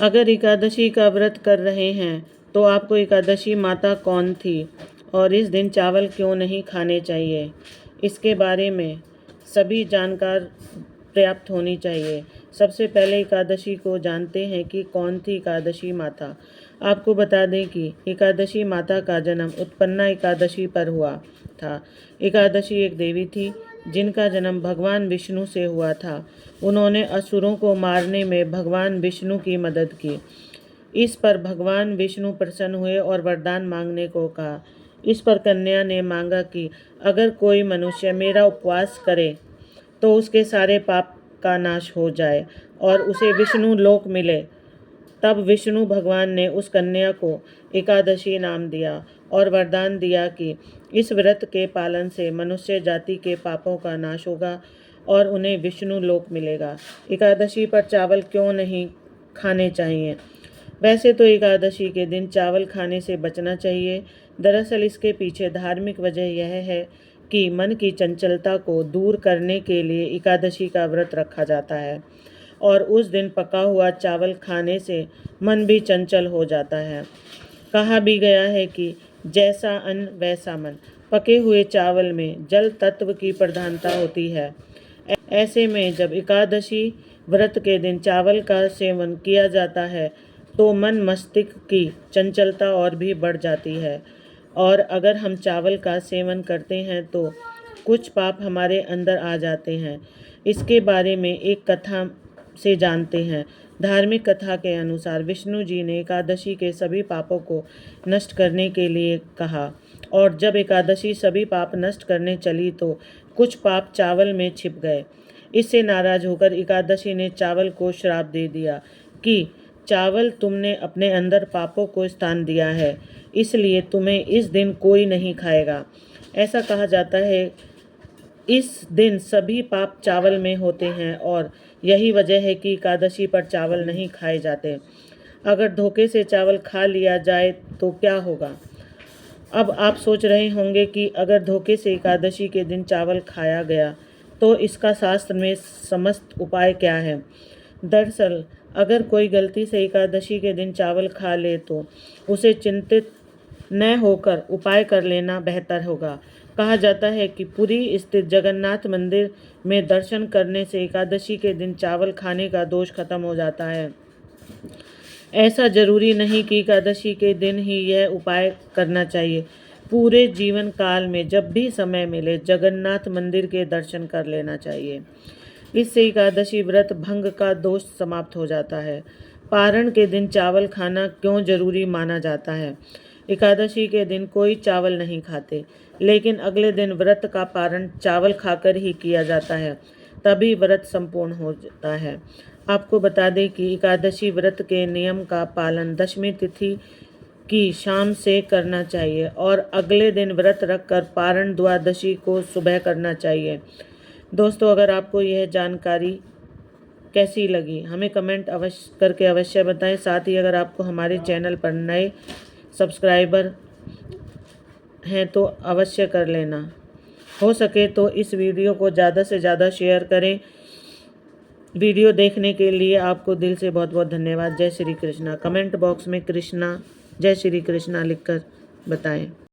अगर एकादशी का व्रत कर रहे हैं तो आपको एकादशी माता कौन थी और इस दिन चावल क्यों नहीं खाने चाहिए, इसके बारे में सभी जानकार पर्याप्त होनी चाहिए। सबसे पहले एकादशी को जानते हैं कि कौन थी एकादशी माता। आपको बता दें कि एकादशी माता का जन्म उत्पन्ना एकादशी पर हुआ था। एकादशी एक देवी थी जिनका जन्म भगवान विष्णु से हुआ था। उन्होंने असुरों को मारने में भगवान विष्णु की मदद की। इस पर भगवान विष्णु प्रसन्न हुए और वरदान मांगने को कहा। इस पर कन्या ने मांगा कि अगर कोई मनुष्य मेरा उपवास करे तो उसके सारे पाप का नाश हो जाए और उसे विष्णु लोक मिले। तब विष्णु भगवान ने उस कन्या को एकादशी नाम दिया और वरदान दिया कि इस व्रत के पालन से मनुष्य जाति के पापों का नाश होगा और उन्हें विष्णु लोक मिलेगा। एकादशी पर चावल क्यों नहीं खाने चाहिए? वैसे तो एकादशी के दिन चावल खाने से बचना चाहिए। दरअसल इसके पीछे धार्मिक वजह यह है कि मन की चंचलता को दूर करने के लिए एकादशी का व्रत रखा जाता है और उस दिन पका हुआ चावल खाने से मन भी चंचल हो जाता है। कहा भी गया है कि जैसा अन्न वैसा मन। पके हुए चावल में जल तत्व की प्रधानता होती है। ऐसे में जब एकादशी व्रत के दिन चावल का सेवन किया जाता है तो मन मस्तिष्क की चंचलता और भी बढ़ जाती है और अगर हम चावल का सेवन करते हैं तो कुछ पाप हमारे अंदर आ जाते हैं। इसके बारे में एक कथा से जानते हैं। धार्मिक कथा के अनुसार विष्णु जी ने एकादशी के सभी पापों को नष्ट करने के लिए कहा और जब एकादशी सभी पाप नष्ट करने चली तो कुछ पाप चावल में छिप गए। इससे नाराज होकर एकादशी ने चावल को श्राप दे दिया कि चावल तुमने अपने अंदर पापों को स्थान दिया है, इसलिए तुम्हें इस दिन कोई नहीं खाएगा। ऐसा कहा जाता है इस दिन सभी पाप चावल में होते हैं और यही वजह है कि एकादशी पर चावल नहीं खाए जाते। अगर धोखे से चावल खा लिया जाए तो क्या होगा? अब आप सोच रहे होंगे कि अगर धोखे से एकादशी के दिन चावल खाया गया तो इसका शास्त्र में समस्त उपाय क्या है? दरअसल अगर कोई गलती से एकादशी के दिन चावल खा ले तो उसे चिंतित न होकर उपाय कर लेना बेहतर होगा। कहा जाता है कि पुरी स्थित जगन्नाथ मंदिर में दर्शन करने से एकादशी के दिन चावल खाने का दोष खत्म हो जाता है। ऐसा जरूरी नहीं कि एकादशी के दिन ही यह उपाय करना चाहिए। पूरे जीवन काल में जब भी समय मिले जगन्नाथ मंदिर के दर्शन कर लेना चाहिए। इससे एकादशी व्रत भंग का दोष समाप्त हो जाता है। पारण के दिन चावल खाना क्यों जरूरी माना जाता है? एकादशी के दिन कोई चावल नहीं खाते, लेकिन अगले दिन व्रत का पारण चावल खाकर ही किया जाता है, तभी व्रत संपूर्ण होता है। आपको बता दें कि एकादशी व्रत के नियम का पालन दशमी तिथि की शाम से करना चाहिए और अगले दिन व्रत रखकर पारण द्वादशी को सुबह करना चाहिए। दोस्तों, अगर आपको यह जानकारी कैसी लगी हमें कमेंट अवश्य करके अवश्य बताएं। साथ ही अगर आपको हमारे चैनल पर नए सब्सक्राइबर हैं तो अवश्य कर लेना। हो सके तो इस वीडियो को ज़्यादा से ज़्यादा शेयर करें। वीडियो देखने के लिए आपको दिल से बहुत बहुत धन्यवाद। जय श्री कृष्णा। कमेंट बॉक्स में कृष्णा जय श्री कृष्णा लिखकर बताएं।